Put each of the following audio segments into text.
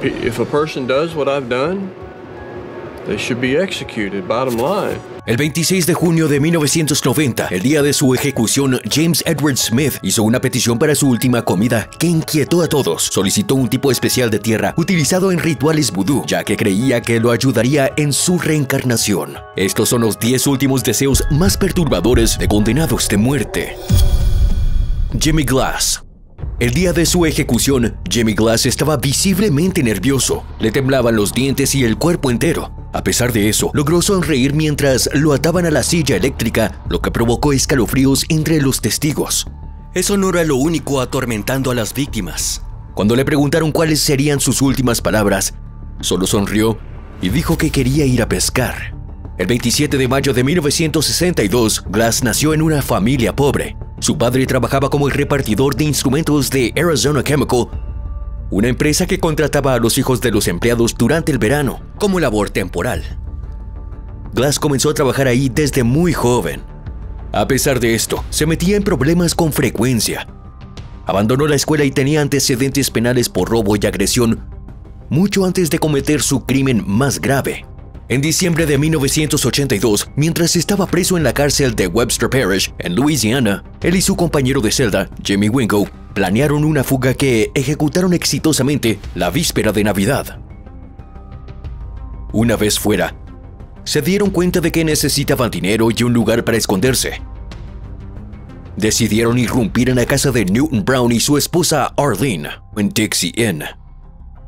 If a person does what I've done, they should be executed, bottom line. El 26 de junio de 1990, el día de su ejecución, James Edward Smith hizo una petición para su última comida que inquietó a todos. Solicitó un tipo especial de tierra utilizado en rituales vudú, ya que creía que lo ayudaría en su reencarnación. Estos son los 10 últimos deseos más perturbadores de condenados de muerte. Jimmy Glass. El día de su ejecución, Jimmy Glass estaba visiblemente nervioso. Le temblaban los dientes y el cuerpo entero. A pesar de eso, logró sonreír mientras lo ataban a la silla eléctrica, lo que provocó escalofríos entre los testigos. Eso no era lo único atormentando a las víctimas. Cuando le preguntaron cuáles serían sus últimas palabras, solo sonrió y dijo que quería ir a pescar. El 27 de mayo de 1962, Glass nació en una familia pobre. Su padre trabajaba como el repartidor de instrumentos de Arizona Chemical, una empresa que contrataba a los hijos de los empleados durante el verano, como labor temporal. Glass comenzó a trabajar ahí desde muy joven. A pesar de esto, se metía en problemas con frecuencia. Abandonó la escuela y tenía antecedentes penales por robo y agresión, mucho antes de cometer su crimen más grave. En diciembre de 1982, mientras estaba preso en la cárcel de Webster Parish, en Louisiana, él y su compañero de celda, Jimmy Wingo, planearon una fuga que ejecutaron exitosamente la víspera de Navidad. Una vez fuera, se dieron cuenta de que necesitaban dinero y un lugar para esconderse. Decidieron irrumpir en la casa de Newton Brown y su esposa Arlene, en Dixie Inn.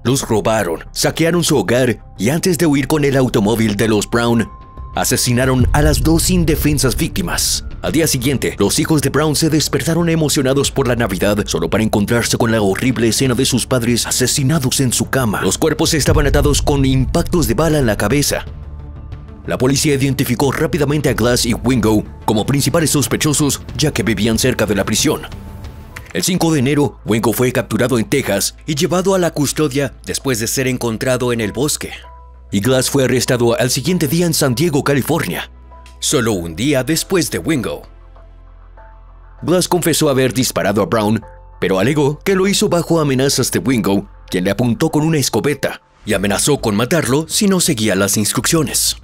Los robaron, saquearon su hogar y antes de huir con el automóvil de los Brown, asesinaron a las 2 indefensas víctimas. Al día siguiente, los hijos de Brown se despertaron emocionados por la Navidad solo para encontrarse con la horrible escena de sus padres asesinados en su cama. Los cuerpos estaban atados con impactos de bala en la cabeza. La policía identificó rápidamente a Glass y Wingo como principales sospechosos, ya que vivían cerca de la prisión. El 5 de enero, Wingo fue capturado en Texas y llevado a la custodia después de ser encontrado en el bosque. Y Glass fue arrestado al siguiente día en San Diego, California, solo un día después de Wingo. Glass confesó haber disparado a Brown, pero alegó que lo hizo bajo amenazas de Wingo, quien le apuntó con una escopeta y amenazó con matarlo si no seguía las instrucciones.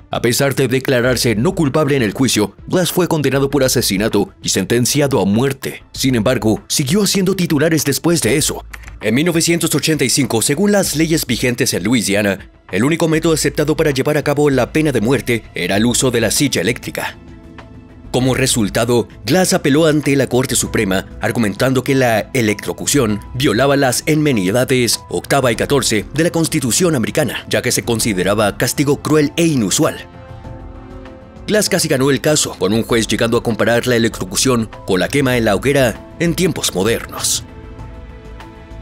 A pesar de declararse no culpable en el juicio, Glass fue condenado por asesinato y sentenciado a muerte. Sin embargo, siguió haciendo titulares después de eso. En 1985, según las leyes vigentes en Luisiana, el único método aceptado para llevar a cabo la pena de muerte era el uso de la silla eléctrica. Como resultado, Glass apeló ante la Corte Suprema, argumentando que la electrocución violaba las enmendades 8ª y 14 de la Constitución americana, ya que se consideraba castigo cruel e inusual. Glass casi ganó el caso, con un juez llegando a comparar la electrocución con la quema en la hoguera en tiempos modernos.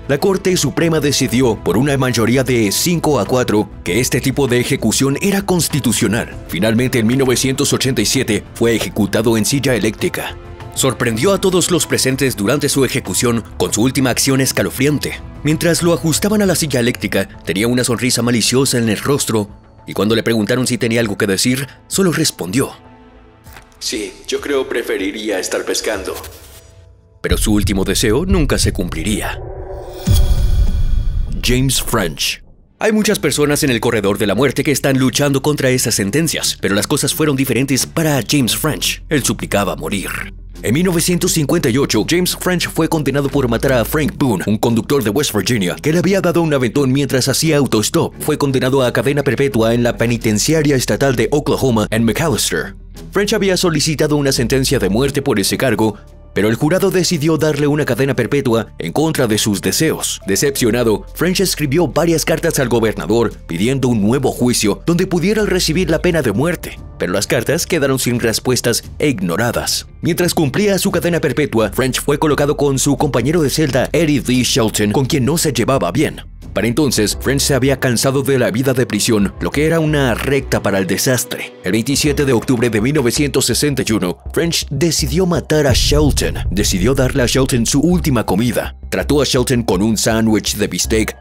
La Corte Suprema decidió, por una mayoría de 5-4, que este tipo de ejecución era constitucional. Finalmente, en 1987, fue ejecutado en silla eléctrica. Sorprendió a todos los presentes durante su ejecución con su última acción escalofriante. Mientras lo ajustaban a la silla eléctrica, tenía una sonrisa maliciosa en el rostro, y cuando le preguntaron si tenía algo que decir, solo respondió: Sí, yo creo preferiría estar pescando. Pero su último deseo nunca se cumpliría. James French. Hay muchas personas en el corredor de la muerte que están luchando contra esas sentencias, pero las cosas fueron diferentes para James French. Él suplicaba morir. En 1958, James French fue condenado por matar a Frank Boone, un conductor de West Virginia, que le había dado un aventón mientras hacía autostop. Fue condenado a cadena perpetua en la penitenciaria estatal de Oklahoma en McAlester. French había solicitado una sentencia de muerte por ese cargo, pero el jurado decidió darle una cadena perpetua en contra de sus deseos. Decepcionado, French escribió varias cartas al gobernador pidiendo un nuevo juicio donde pudiera recibir la pena de muerte, pero las cartas quedaron sin respuestas e ignoradas. Mientras cumplía su cadena perpetua, French fue colocado con su compañero de celda Eddie D. Shelton, con quien no se llevaba bien. Para entonces, French se había cansado de la vida de prisión, lo que era una recta para el desastre. El 27 de octubre de 1961, French decidió matar a Shelton. Decidió darle a Shelton su última comida. Trató a Shelton con un sándwich de bistec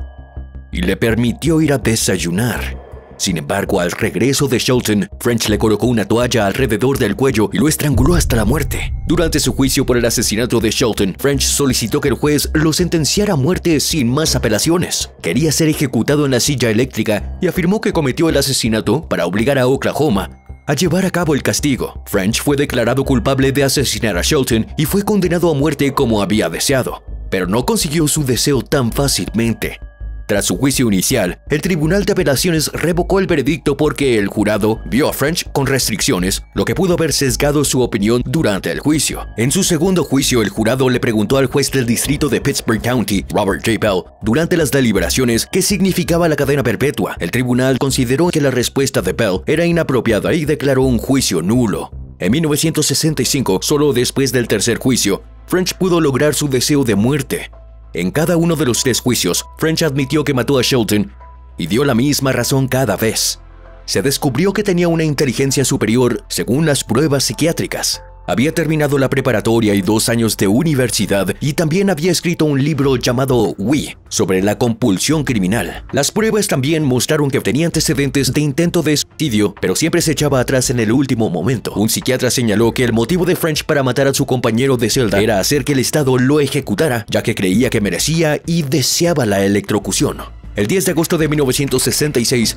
y le permitió ir a desayunar. Sin embargo, al regreso de Shelton, French le colocó una toalla alrededor del cuello y lo estranguló hasta la muerte. Durante su juicio por el asesinato de Shelton, French solicitó que el juez lo sentenciara a muerte sin más apelaciones. Quería ser ejecutado en la silla eléctrica y afirmó que cometió el asesinato para obligar a Oklahoma a llevar a cabo el castigo. French fue declarado culpable de asesinar a Shelton y fue condenado a muerte como había deseado, pero no consiguió su deseo tan fácilmente. Tras su juicio inicial, el Tribunal de Apelaciones revocó el veredicto porque el jurado vio a French con restricciones, lo que pudo haber sesgado su opinión durante el juicio. En su segundo juicio, el jurado le preguntó al juez del distrito de Pittsburgh County, Robert J. Bell, durante las deliberaciones qué significaba la cadena perpetua. El tribunal consideró que la respuesta de Bell era inapropiada y declaró un juicio nulo. En 1965, solo después del tercer juicio, French pudo lograr su deseo de muerte. En cada uno de los 3 juicios, French admitió que mató a Shelton y dio la misma razón cada vez. Se descubrió que tenía una inteligencia superior según las pruebas psiquiátricas. Había terminado la preparatoria y 2 años de universidad y también había escrito un libro llamado We sobre la compulsión criminal. Las pruebas también mostraron que tenía antecedentes de intento de suicidio, pero siempre se echaba atrás en el último momento. Un psiquiatra señaló que el motivo de French para matar a su compañero de celda era hacer que el Estado lo ejecutara, ya que creía que merecía y deseaba la electrocución. El 10 de agosto de 1966,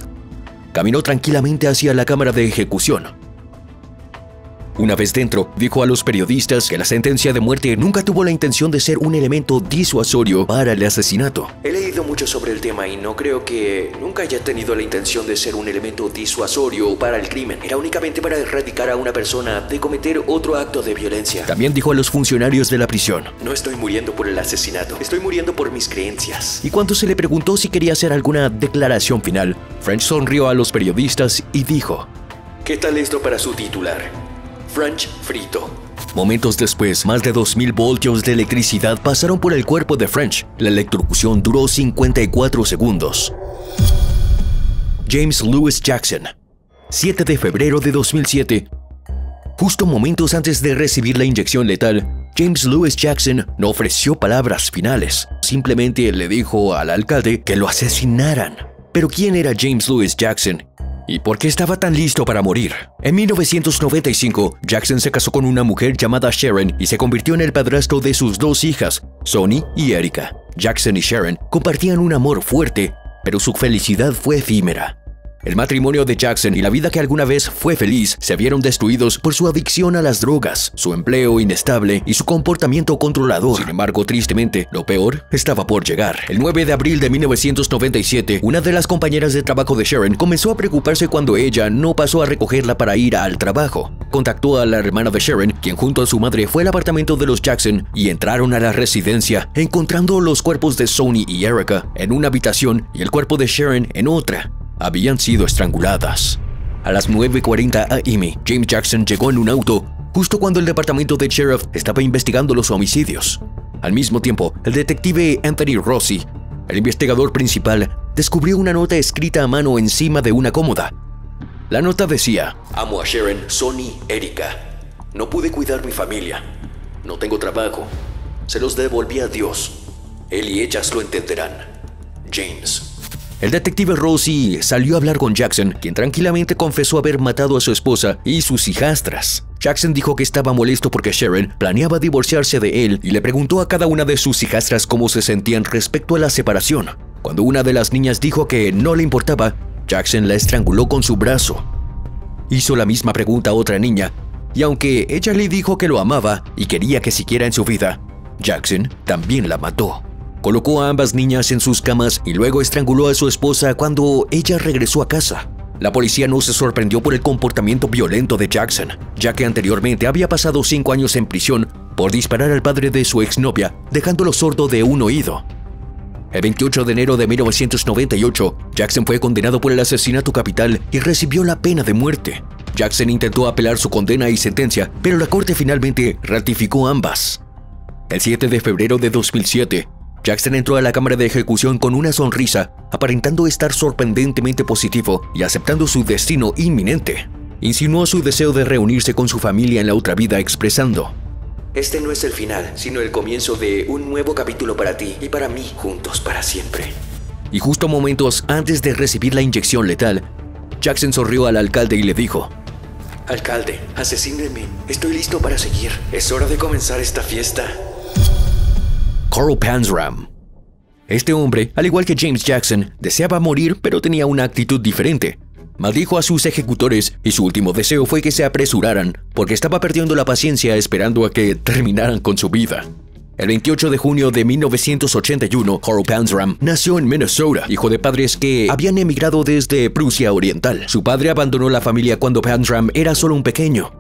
caminó tranquilamente hacia la cámara de ejecución. Una vez dentro, dijo a los periodistas que la sentencia de muerte nunca tuvo la intención de ser un elemento disuasorio para el asesinato. He leído mucho sobre el tema y no creo que nunca haya tenido la intención de ser un elemento disuasorio para el crimen. Era únicamente para erradicar a una persona de cometer otro acto de violencia. También dijo a los funcionarios de la prisión: No estoy muriendo por el asesinato, estoy muriendo por mis creencias. Y cuando se le preguntó si quería hacer alguna declaración final, French sonrió a los periodistas y dijo: ¿Qué tal esto para su titular? French frito. Momentos después, más de 2000 voltios de electricidad pasaron por el cuerpo de French. La electrocución duró 54 segundos. James Lewis Jackson, 7 de febrero de 2007. Justo momentos antes de recibir la inyección letal, James Lewis Jackson no ofreció palabras finales. Simplemente le dijo al alcalde que lo asesinaran. Pero ¿quién era James Lewis Jackson? ¿Y por qué estaba tan listo para morir? En 1995, Jackson se casó con una mujer llamada Sharon y se convirtió en el padrastro de sus 2 hijas, Sonny y Erica. Jackson y Sharon compartían un amor fuerte, pero su felicidad fue efímera. El matrimonio de Jackson y la vida que alguna vez fue feliz se vieron destruidos por su adicción a las drogas, su empleo inestable y su comportamiento controlador. Sin embargo, tristemente, lo peor estaba por llegar. El 9 de abril de 1997, una de las compañeras de trabajo de Sharon comenzó a preocuparse cuando ella no pasó a recogerla para ir al trabajo. Contactó a la hermana de Sharon, quien junto a su madre fue al apartamento de los Jackson y entraron a la residencia, encontrando los cuerpos de Sonny y Erica en una habitación y el cuerpo de Sharon en otra. Habían sido estranguladas. A las 9:40 am, James Jackson llegó en un auto justo cuando el departamento de sheriff estaba investigando los homicidios. Al mismo tiempo, el detective Anthony Rossi, el investigador principal, descubrió una nota escrita a mano encima de una cómoda. La nota decía: Amo a Sharon, Sonny, Erica. No pude cuidar mi familia. No tengo trabajo. Se los devolví a Dios. Él y ellas lo entenderán. James. El detective Rossi salió a hablar con Jackson, quien tranquilamente confesó haber matado a su esposa y sus hijastras. Jackson dijo que estaba molesto porque Sharon planeaba divorciarse de él y le preguntó a cada una de sus hijastras cómo se sentían respecto a la separación. Cuando una de las niñas dijo que no le importaba, Jackson la estranguló con su brazo. Hizo la misma pregunta a otra niña, y aunque ella le dijo que lo amaba y quería que siguiera en su vida, Jackson también la mató. Colocó a ambas niñas en sus camas y luego estranguló a su esposa cuando ella regresó a casa. La policía no se sorprendió por el comportamiento violento de Jackson, ya que anteriormente había pasado 5 años en prisión por disparar al padre de su exnovia, dejándolo sordo de un oído. El 28 de enero de 1998, Jackson fue condenado por el asesinato capital y recibió la pena de muerte. Jackson intentó apelar su condena y sentencia, pero la corte finalmente ratificó ambas. El 7 de febrero de 2007, Jackson entró a la cámara de ejecución con una sonrisa, aparentando estar sorprendentemente positivo y aceptando su destino inminente. Insinuó su deseo de reunirse con su familia en la otra vida, expresando: Este no es el final, sino el comienzo de un nuevo capítulo para ti y para mí, juntos para siempre. Y justo momentos antes de recibir la inyección letal, Jackson sonrió al alcalde y le dijo: Alcalde, asesíneme. Estoy listo para seguir. Es hora de comenzar esta fiesta. Carl Panzram. Este hombre, al igual que James Jackson, deseaba morir, pero tenía una actitud diferente. Maldijo a sus ejecutores y su último deseo fue que se apresuraran, porque estaba perdiendo la paciencia esperando a que terminaran con su vida. El 28 de junio de 1981, Carl Panzram nació en Minnesota, hijo de padres que habían emigrado desde Prusia Oriental. Su padre abandonó la familia cuando Panzram era solo un pequeño.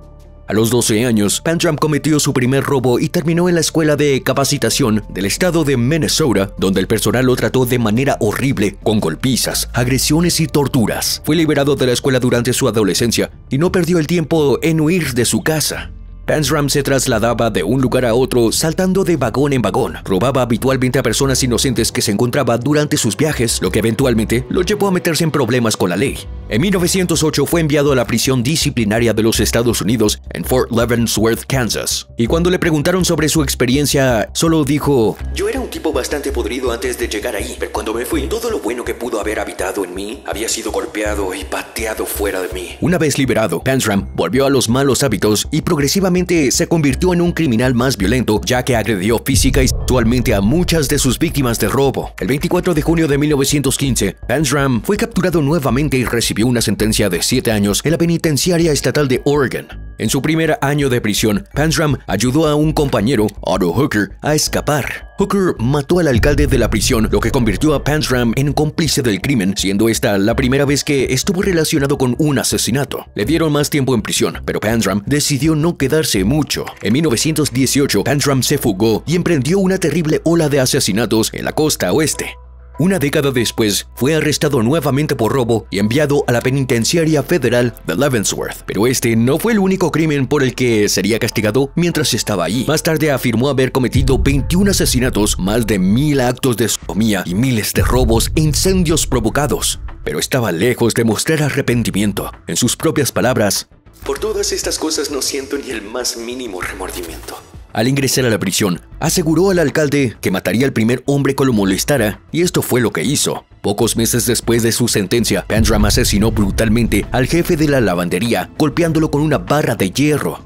A los 12 años, Panzram cometió su primer robo y terminó en la escuela de capacitación del estado de Minnesota, donde el personal lo trató de manera horrible, con golpizas, agresiones y torturas. Fue liberado de la escuela durante su adolescencia y no perdió el tiempo en huir de su casa. Panzram se trasladaba de un lugar a otro saltando de vagón en vagón. Robaba habitualmente a personas inocentes que se encontraba durante sus viajes, lo que eventualmente lo llevó a meterse en problemas con la ley. En 1908 fue enviado a la prisión disciplinaria de los Estados Unidos en Fort Leavenworth, Kansas. Y cuando le preguntaron sobre su experiencia, solo dijo: Yo era un tipo bastante podrido antes de llegar ahí, pero cuando me fui, todo lo bueno que pudo haber habitado en mí había sido golpeado y pateado fuera de mí. Una vez liberado, Panzram volvió a los malos hábitos y progresivamente se convirtió en un criminal más violento, ya que agredió física y sexualmente a muchas de sus víctimas de robo. El 24 de junio de 1915, Panzram fue capturado nuevamente y recibió una sentencia de 7 años en la penitenciaria estatal de Oregon. En su primer año de prisión, Panzram ayudó a un compañero, Otto Hooker, a escapar. Hooker mató al alcalde de la prisión, lo que convirtió a Panzram en cómplice del crimen, siendo esta la primera vez que estuvo relacionado con un asesinato. Le dieron más tiempo en prisión, pero Panzram decidió no quedarse mucho. En 1918, Panzram se fugó y emprendió una terrible ola de asesinatos en la costa oeste. Una década después, fue arrestado nuevamente por robo y enviado a la penitenciaria federal de Leavenworth. Pero este no fue el único crimen por el que sería castigado mientras estaba allí. Más tarde afirmó haber cometido 21 asesinatos, más de 1000 actos de sodomía y miles de robos e incendios provocados. Pero estaba lejos de mostrar arrepentimiento. En sus propias palabras: Por todas estas cosas no siento ni el más mínimo remordimiento. Al ingresar a la prisión, aseguró al alcalde que mataría al primer hombre que lo molestara, y esto fue lo que hizo. Pocos meses después de su sentencia, Panzram asesinó brutalmente al jefe de la lavandería, golpeándolo con una barra de hierro.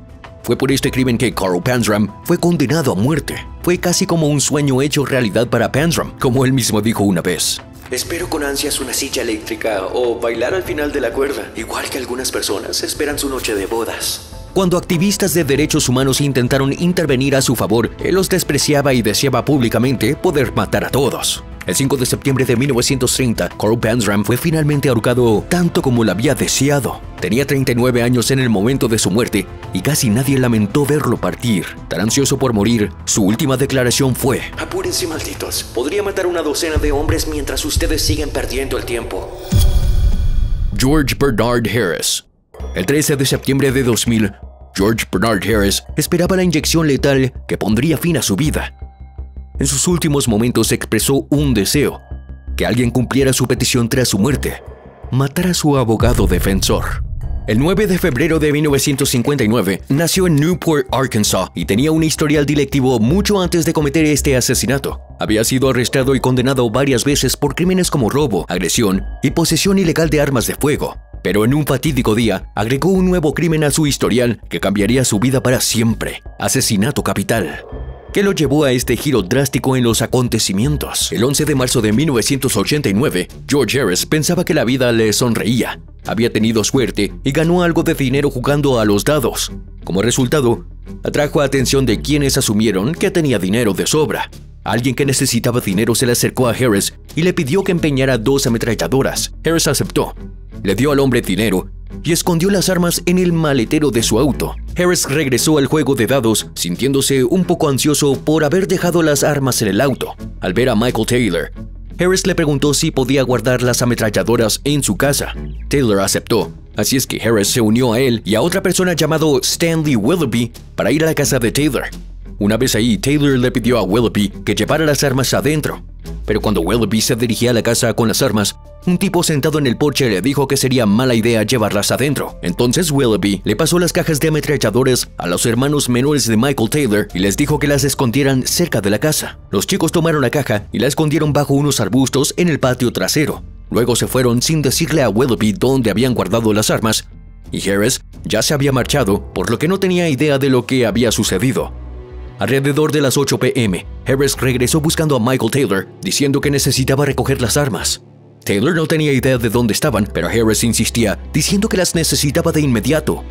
Fue por este crimen que Carl Panzram fue condenado a muerte. Fue casi como un sueño hecho realidad para Panzram, como él mismo dijo una vez. Espero con ansias una silla eléctrica o bailar al final de la cuerda, igual que algunas personas esperan su noche de bodas. Cuando activistas de derechos humanos intentaron intervenir a su favor, él los despreciaba y deseaba públicamente poder matar a todos. El 5 de septiembre de 1930, Carl Panzram fue finalmente ahorcado tanto como lo había deseado. Tenía 39 años en el momento de su muerte y casi nadie lamentó verlo partir. Tan ansioso por morir, su última declaración fue: Apúrense, malditos. Podría matar una docena de hombres mientras ustedes siguen perdiendo el tiempo. George Bernard Harris. El 13 de septiembre de 2000, George Bernard Harris esperaba la inyección letal que pondría fin a su vida. En sus últimos momentos expresó un deseo: que alguien cumpliera su petición tras su muerte, matar a su abogado defensor. El 9 de febrero de 1959 nació en Newport, Arkansas, y tenía un historial delictivo mucho antes de cometer este asesinato. Había sido arrestado y condenado varias veces por crímenes como robo, agresión y posesión ilegal de armas de fuego. Pero en un fatídico día, agregó un nuevo crimen a su historial que cambiaría su vida para siempre: asesinato capital. ¿Qué lo llevó a este giro drástico en los acontecimientos? El 11 de marzo de 1989, George Harris pensaba que la vida le sonreía. Había tenido suerte y ganó algo de dinero jugando a los dados. Como resultado, atrajo atención de quienes asumieron que tenía dinero de sobra. Alguien que necesitaba dinero se le acercó a Harris y le pidió que empeñara 2 ametralladoras. Harris aceptó. Le dio al hombre dinero y escondió las armas en el maletero de su auto. Harris regresó al juego de dados, sintiéndose un poco ansioso por haber dejado las armas en el auto. Al ver a Michael Taylor, Harris le preguntó si podía guardar las ametralladoras en su casa. Taylor aceptó, así es que Harris se unió a él y a otra persona llamado Stanley Willoughby para ir a la casa de Taylor. Una vez ahí, Taylor le pidió a Willoughby que llevara las armas adentro. Pero cuando Willoughby se dirigía a la casa con las armas, un tipo sentado en el porche le dijo que sería mala idea llevarlas adentro. Entonces Willoughby le pasó las cajas de ametralladores a los hermanos menores de Michael Taylor y les dijo que las escondieran cerca de la casa. Los chicos tomaron la caja y la escondieron bajo unos arbustos en el patio trasero. Luego se fueron sin decirle a Willoughby dónde habían guardado las armas, y Harris ya se había marchado, por lo que no tenía idea de lo que había sucedido. Alrededor de las 8 p.m., Harris regresó buscando a Michael Taylor, diciendo que necesitaba recoger las armas. Taylor no tenía idea de dónde estaban, pero Harris insistía, diciendo que las necesitaba de inmediato.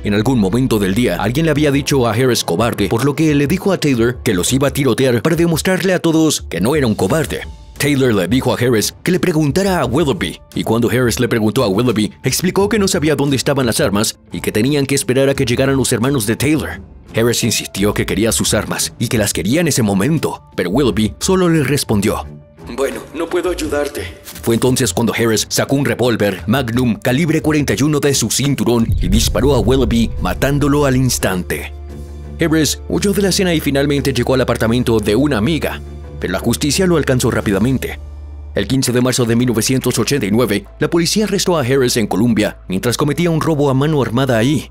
En algún momento del día, alguien le había dicho a Harris cobarde, por lo que le dijo a Taylor que los iba a tirotear para demostrarle a todos que no era un cobarde. Taylor le dijo a Harris que le preguntara a Willoughby, y cuando Harris le preguntó a Willoughby, explicó que no sabía dónde estaban las armas y que tenían que esperar a que llegaran los hermanos de Taylor. Harris insistió que quería sus armas y que las quería en ese momento, pero Willoughby solo le respondió: Bueno, no puedo ayudarte. Fue entonces cuando Harris sacó un revólver Magnum calibre 41 de su cinturón y disparó a Willoughby, matándolo al instante. Harris huyó de la escena y finalmente llegó al apartamento de una amiga, pero la justicia lo alcanzó rápidamente. El 15 de marzo de 1989, la policía arrestó a Harris en Columbia mientras cometía un robo a mano armada ahí.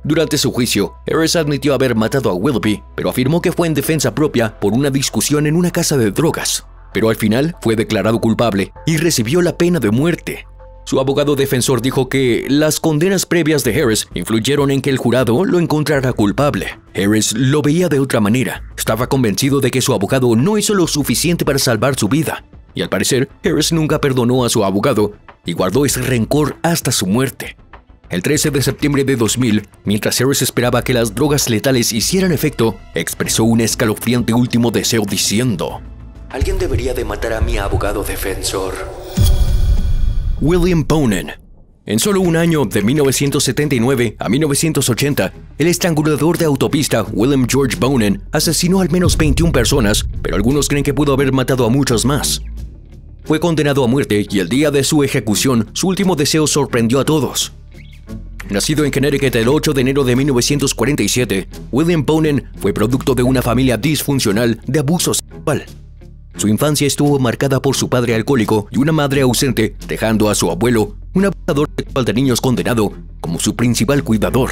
Durante su juicio, Harris admitió haber matado a Willoughby, pero afirmó que fue en defensa propia por una discusión en una casa de drogas. Pero al final fue declarado culpable y recibió la pena de muerte. Su abogado defensor dijo que las condenas previas de Harris influyeron en que el jurado lo encontrara culpable. Harris lo veía de otra manera. Estaba convencido de que su abogado no hizo lo suficiente para salvar su vida. Y al parecer, Harris nunca perdonó a su abogado y guardó ese rencor hasta su muerte. El 13 de septiembre de 2000, mientras Harris esperaba que las drogas letales hicieran efecto, expresó un escalofriante último deseo diciendo: Alguien debería de matar a mi abogado defensor. William Bonin. En solo un año, de 1979 a 1980, el estrangulador de autopista William George Bonin asesinó al menos 21 personas, pero algunos creen que pudo haber matado a muchos más. Fue condenado a muerte y el día de su ejecución, su último deseo sorprendió a todos. Nacido en Connecticut el 8 de enero de 1947, William Bonin fue producto de una familia disfuncional de abuso sexual. Su infancia estuvo marcada por su padre alcohólico y una madre ausente, dejando a su abuelo, un abusador sexual de niños condenado, como su principal cuidador.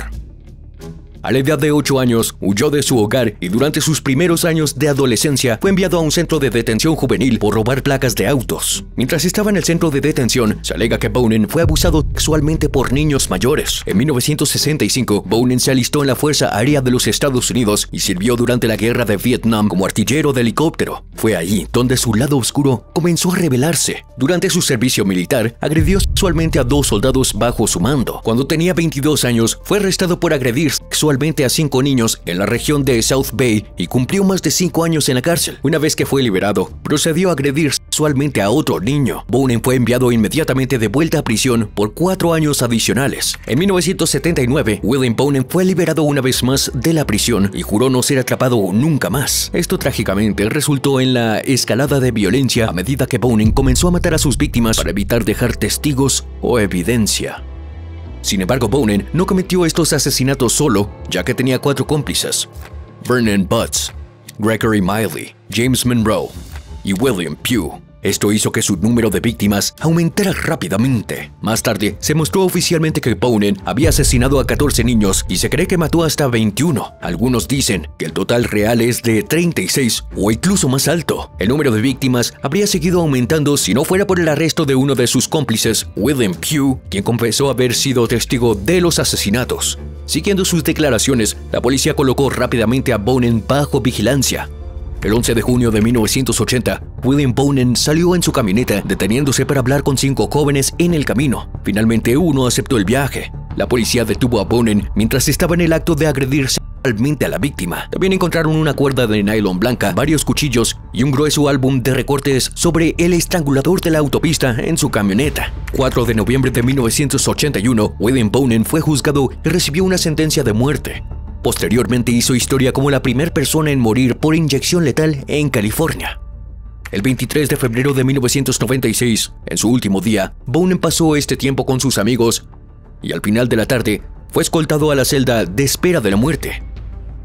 A la edad de 8 años, huyó de su hogar y durante sus primeros años de adolescencia fue enviado a un centro de detención juvenil por robar placas de autos. Mientras estaba en el centro de detención, se alega que Bonin fue abusado sexualmente por niños mayores. En 1965, Bonin se alistó en la Fuerza Aérea de los Estados Unidos y sirvió durante la Guerra de Vietnam como artillero de helicóptero. Fue allí donde su lado oscuro comenzó a revelarse. Durante su servicio militar, agredió sexualmente a 2 soldados bajo su mando. Cuando tenía 22 años, fue arrestado por agredir sexualmente a 5 niños en la región de South Bay y cumplió más de 5 años en la cárcel. Una vez que fue liberado, procedió a agredir sexualmente a otro niño. Bonin fue enviado inmediatamente de vuelta a prisión por 4 años adicionales. En 1979, William Bonin fue liberado una vez más de la prisión y juró no ser atrapado nunca más. Esto trágicamente resultó en la escalada de violencia a medida que Bonin comenzó a matar a sus víctimas para evitar dejar testigos o evidencia. Sin embargo, Bonin no cometió estos asesinatos solo, ya que tenía 4 cómplices: Vernon Butts, Gregory Miley, James Monroe y William Pugh. Esto hizo que su número de víctimas aumentara rápidamente. Más tarde, se mostró oficialmente que Bonin había asesinado a 14 niños y se cree que mató hasta 21. Algunos dicen que el total real es de 36 o incluso más alto. El número de víctimas habría seguido aumentando si no fuera por el arresto de uno de sus cómplices, William Pugh, quien confesó haber sido testigo de los asesinatos. Siguiendo sus declaraciones, la policía colocó rápidamente a Bonin bajo vigilancia. El 11 de junio de 1980, William Bonin salió en su camioneta, deteniéndose para hablar con 5 jóvenes en el camino. Finalmente, uno aceptó el viaje. La policía detuvo a Bonin mientras estaba en el acto de agredir sexualmente a la víctima. También encontraron una cuerda de nylon blanca, varios cuchillos y un grueso álbum de recortes sobre el estrangulador de la autopista en su camioneta. 4 de noviembre de 1981, William Bonin fue juzgado y recibió una sentencia de muerte. Posteriormente hizo historia como la primera persona en morir por inyección letal en California. El 23 de febrero de 1996, en su último día, Bonin pasó este tiempo con sus amigos y al final de la tarde fue escoltado a la celda de espera de la muerte.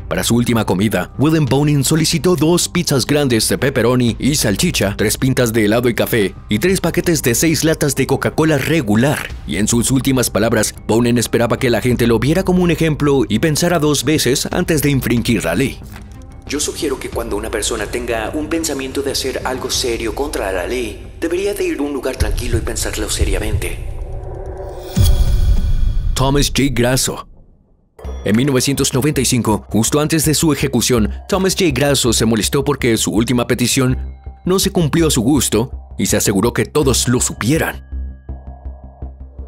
Para su última comida, William Bonin solicitó 2 pizzas grandes de pepperoni y salchicha, 3 pintas de helado y café y 3 paquetes de 6 latas de Coca-Cola regular. Y en sus últimas palabras, Bonin esperaba que la gente lo viera como un ejemplo y pensara 2 veces antes de infringir la ley. Yo sugiero que cuando una persona tenga un pensamiento de hacer algo serio contra la ley, debería de ir a un lugar tranquilo y pensarlo seriamente. Thomas J. Grasso. En 1995, justo antes de su ejecución, Thomas J. Grasso se molestó porque su última petición no se cumplió a su gusto y se aseguró que todos lo supieran.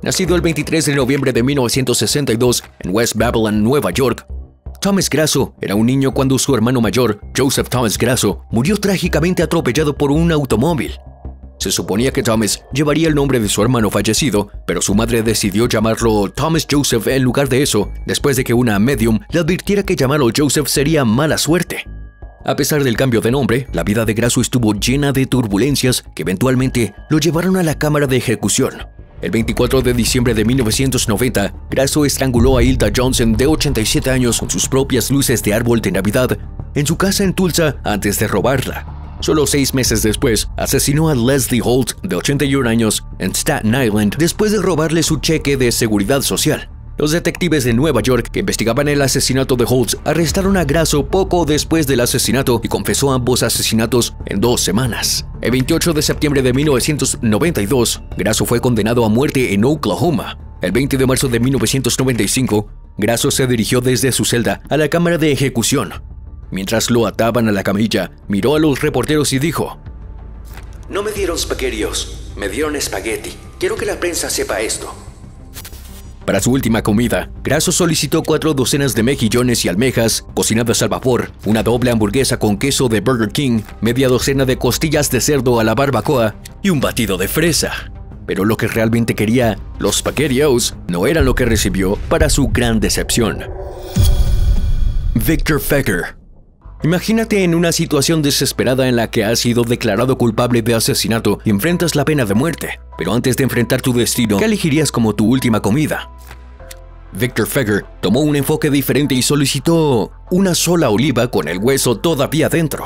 Nacido el 23 de noviembre de 1962 en West Babylon, Nueva York, Thomas Grasso era un niño cuando su hermano mayor, Joseph Thomas Grasso, murió trágicamente atropellado por un automóvil. Se suponía que Thomas llevaría el nombre de su hermano fallecido, pero su madre decidió llamarlo Thomas Joseph en lugar de eso, después de que una medium le advirtiera que llamarlo Joseph sería mala suerte. A pesar del cambio de nombre, la vida de Grasso estuvo llena de turbulencias que eventualmente lo llevaron a la cámara de ejecución. El 24 de diciembre de 1990, Grasso estranguló a Hilda Johnson, de 87 años, con sus propias luces de árbol de Navidad en su casa en Tulsa antes de robarla. Solo 6 meses después, asesinó a Leslie Holt, de 81 años, en Staten Island, después de robarle su cheque de seguridad social. Los detectives de Nueva York que investigaban el asesinato de Holt arrestaron a Grasso poco después del asesinato y confesó ambos asesinatos en 2 semanas. El 28 de septiembre de 1992, Grasso fue condenado a muerte en Oklahoma. El 20 de marzo de 1995, Grasso se dirigió desde su celda a la cámara de ejecución. Mientras lo ataban a la camilla, miró a los reporteros y dijo: No me dieron spaghettios, me dieron espagueti. Quiero que la prensa sepa esto. Para su última comida, Grasso solicitó 4 docenas de mejillones y almejas cocinadas al vapor, una doble hamburguesa con queso de Burger King, media docena de costillas de cerdo a la barbacoa y un batido de fresa. Pero lo que realmente quería, los spaghettios, no eran lo que recibió, para su gran decepción. Victor Feguer. Imagínate en una situación desesperada en la que has sido declarado culpable de asesinato y enfrentas la pena de muerte. Pero antes de enfrentar tu destino, ¿qué elegirías como tu última comida? Victor Feguer tomó un enfoque diferente y solicitó una sola oliva con el hueso todavía dentro.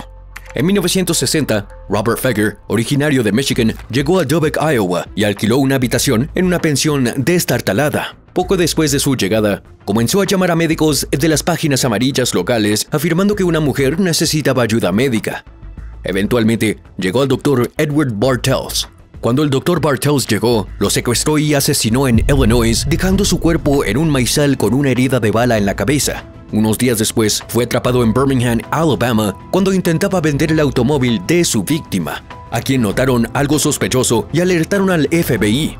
En 1960, Robert Feguer, originario de Michigan, llegó a Lubbock, Iowa, y alquiló una habitación en una pensión destartalada. Poco después de su llegada, comenzó a llamar a médicos de las páginas amarillas locales, afirmando que una mujer necesitaba ayuda médica. Eventualmente, llegó al Dr. Edward Bartels. Cuando el Dr. Bartels llegó, lo secuestró y asesinó en Illinois, dejando su cuerpo en un maizal con una herida de bala en la cabeza. Unos días después, fue atrapado en Birmingham, Alabama, cuando intentaba vender el automóvil de su víctima, a quien notaron algo sospechoso y alertaron al FBI.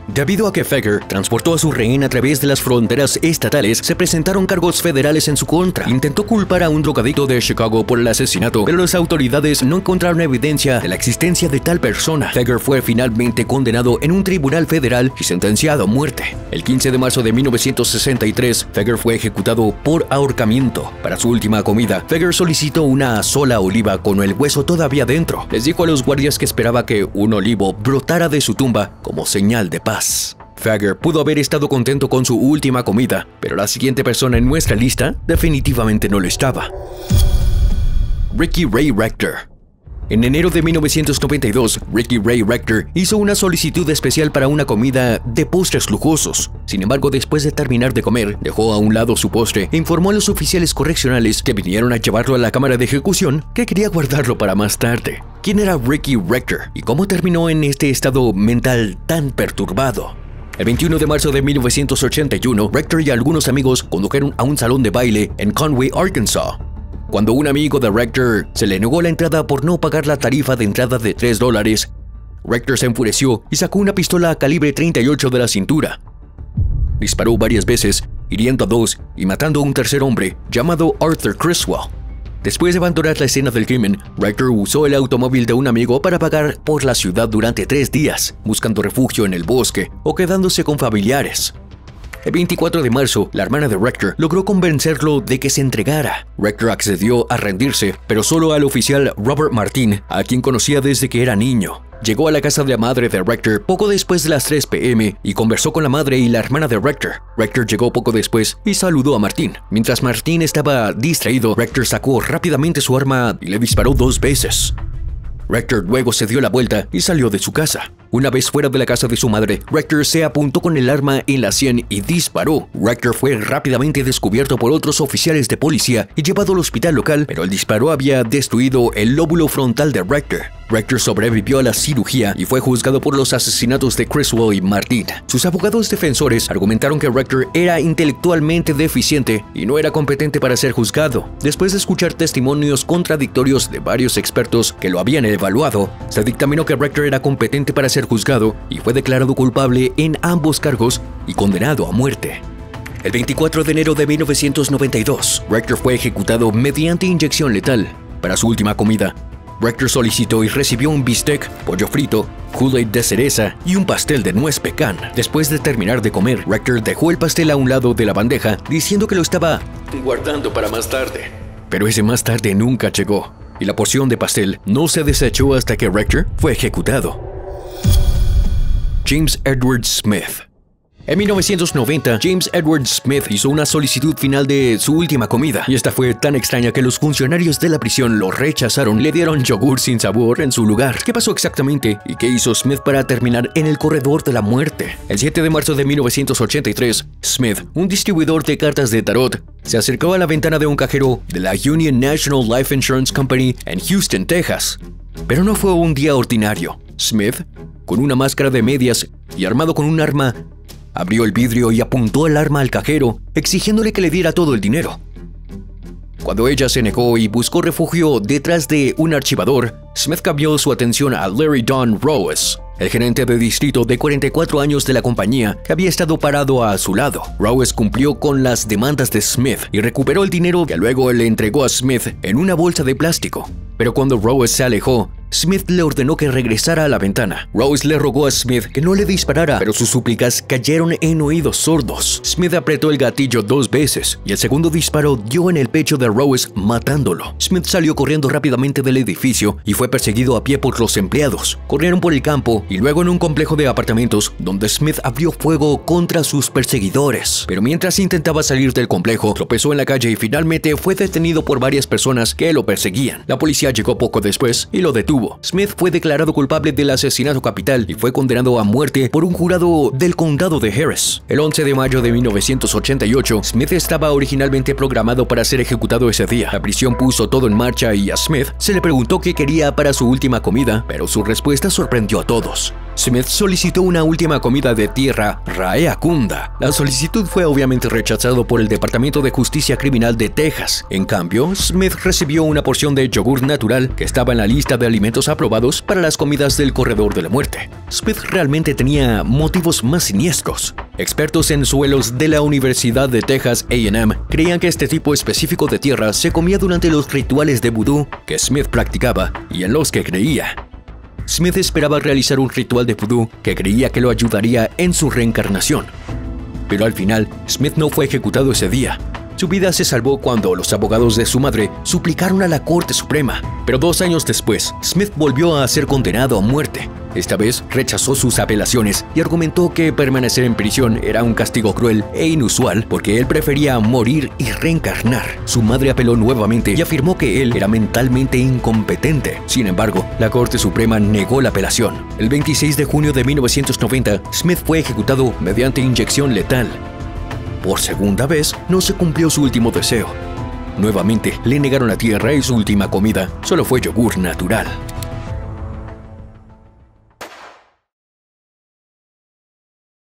Debido a que Feguer transportó a su rehén a través de las fronteras estatales, se presentaron cargos federales en su contra. Intentó culpar a un drogadicto de Chicago por el asesinato, pero las autoridades no encontraron evidencia de la existencia de tal persona. Feguer fue finalmente condenado en un tribunal federal y sentenciado a muerte. El 15 de marzo de 1963, Feguer fue ejecutado por ahorcamiento. Para su última comida, Feguer solicitó una sola oliva con el hueso todavía dentro. Les dijo a los guardias que esperaba que un olivo brotara de su tumba como señal de paz. Feguer pudo haber estado contento con su última comida, pero la siguiente persona en nuestra lista definitivamente no lo estaba. Ricky Ray Rector. En enero de 1992, Ricky Ray Rector hizo una solicitud especial para una comida de postres lujosos. Sin embargo, después de terminar de comer, dejó a un lado su postre e informó a los oficiales correccionales que vinieron a llevarlo a la cámara de ejecución que quería guardarlo para más tarde. ¿Quién era Ricky Rector y cómo terminó en este estado mental tan perturbado? El 21 de marzo de 1981, Rector y algunos amigos condujeron a un salón de baile en Conway, Arkansas. Cuando un amigo de Rector se le negó la entrada por no pagar la tarifa de entrada de $3, Rector se enfureció y sacó una pistola calibre .38 de la cintura. Disparó varias veces, hiriendo a 2 y matando a un tercer hombre llamado Arthur Criswell. Después de abandonar la escena del crimen, Rector usó el automóvil de un amigo para vagar por la ciudad durante 3 días, buscando refugio en el bosque o quedándose con familiares. El 24 de marzo, la hermana de Rector logró convencerlo de que se entregara. Rector accedió a rendirse, pero solo al oficial Robert Martin, a quien conocía desde que era niño. Llegó a la casa de la madre de Rector poco después de las 3 p.m. y conversó con la madre y la hermana de Rector. Rector llegó poco después y saludó a Martin. Mientras Martin estaba distraído, Rector sacó rápidamente su arma y le disparó 2 veces. Rector luego se dio la vuelta y salió de su casa. Una vez fuera de la casa de su madre, Rector se apuntó con el arma en la sien y disparó. Rector fue rápidamente descubierto por otros oficiales de policía y llevado al hospital local, pero el disparo había destruido el lóbulo frontal de Rector. Rector sobrevivió a la cirugía y fue juzgado por los asesinatos de Criswell y Martin. Sus abogados defensores argumentaron que Rector era intelectualmente deficiente y no era competente para ser juzgado. Después de escuchar testimonios contradictorios de varios expertos que lo habían evaluado, se dictaminó que Rector era competente para ser juzgado y fue declarado culpable en ambos cargos y condenado a muerte. El 24 de enero de 1992, Rector fue ejecutado mediante inyección letal. Para su última comida, Rector solicitó y recibió un bistec, pollo frito, Kool-Aid de cereza y un pastel de nuez pecan. Después de terminar de comer, Rector dejó el pastel a un lado de la bandeja, diciendo que lo estaba guardando para más tarde. Pero ese más tarde nunca llegó, y la porción de pastel no se desechó hasta que Rector fue ejecutado. James Edward Smith. En 1990, James Edward Smith hizo una solicitud final de su última comida, y esta fue tan extraña que los funcionarios de la prisión lo rechazaron. Le dieron yogur sin sabor en su lugar. ¿Qué pasó exactamente? ¿Y qué hizo Smith para terminar en el corredor de la muerte? El 7 de marzo de 1983, Smith, un distribuidor de cartas de tarot, se acercó a la ventana de un cajero de la Union National Life Insurance Company en Houston, Texas. Pero no fue un día ordinario. Smith, con una máscara de medias y armado con un arma, abrió el vidrio y apuntó el arma al cajero, exigiéndole que le diera todo el dinero. Cuando ella se negó y buscó refugio detrás de un archivador, Smith cambió su atención a Larry Don Rowes, el gerente de distrito de 44 años de la compañía, que había estado parado a su lado. Rowes cumplió con las demandas de Smith y recuperó el dinero que luego le entregó a Smith en una bolsa de plástico. Pero cuando Rowes se alejó, Smith le ordenó que regresara a la ventana. Rowes le rogó a Smith que no le disparara, pero sus súplicas cayeron en oídos sordos. Smith apretó el gatillo 2 veces y el segundo disparo dio en el pecho de Rowes, matándolo. Smith salió corriendo rápidamente del edificio y fue perseguido a pie por los empleados. Corrieron por el campo y luego en un complejo de apartamentos donde Smith abrió fuego contra sus perseguidores. Pero mientras intentaba salir del complejo, tropezó en la calle y finalmente fue detenido por varias personas que lo perseguían. La policía llegó poco después y lo detuvo. Smith fue declarado culpable del asesinato capital y fue condenado a muerte por un jurado del condado de Harris. El 11 de mayo de 1988, Smith estaba originalmente programado para ser ejecutado ese día. La prisión puso todo en marcha y a Smith se le preguntó qué quería para su última comida, pero su respuesta sorprendió a todos. Smith solicitó una última comida de tierra raeacunda. La solicitud fue obviamente rechazada por el Departamento de Justicia Criminal de Texas. En cambio, Smith recibió una porción de yogur natural que estaba en la lista de alimentos aprobados para las comidas del corredor de la muerte. Smith realmente tenía motivos más siniestros. Expertos en suelos de la Universidad de Texas A&M creían que este tipo específico de tierra se comía durante los rituales de vudú que Smith practicaba y en los que creía. Smith esperaba realizar un ritual de vudú que creía que lo ayudaría en su reencarnación. Pero al final, Smith no fue ejecutado ese día. Su vida se salvó cuando los abogados de su madre suplicaron a la Corte Suprema. Pero 2 años después, Smith volvió a ser condenado a muerte. Esta vez rechazó sus apelaciones y argumentó que permanecer en prisión era un castigo cruel e inusual porque él prefería morir y reencarnar. Su madre apeló nuevamente y afirmó que él era mentalmente incompetente. Sin embargo, la Corte Suprema negó la apelación. El 26 de junio de 1990, Smith fue ejecutado mediante inyección letal. Por segunda vez, no se cumplió su último deseo. Nuevamente, le negaron la tierra y su última comida solo fue yogur natural.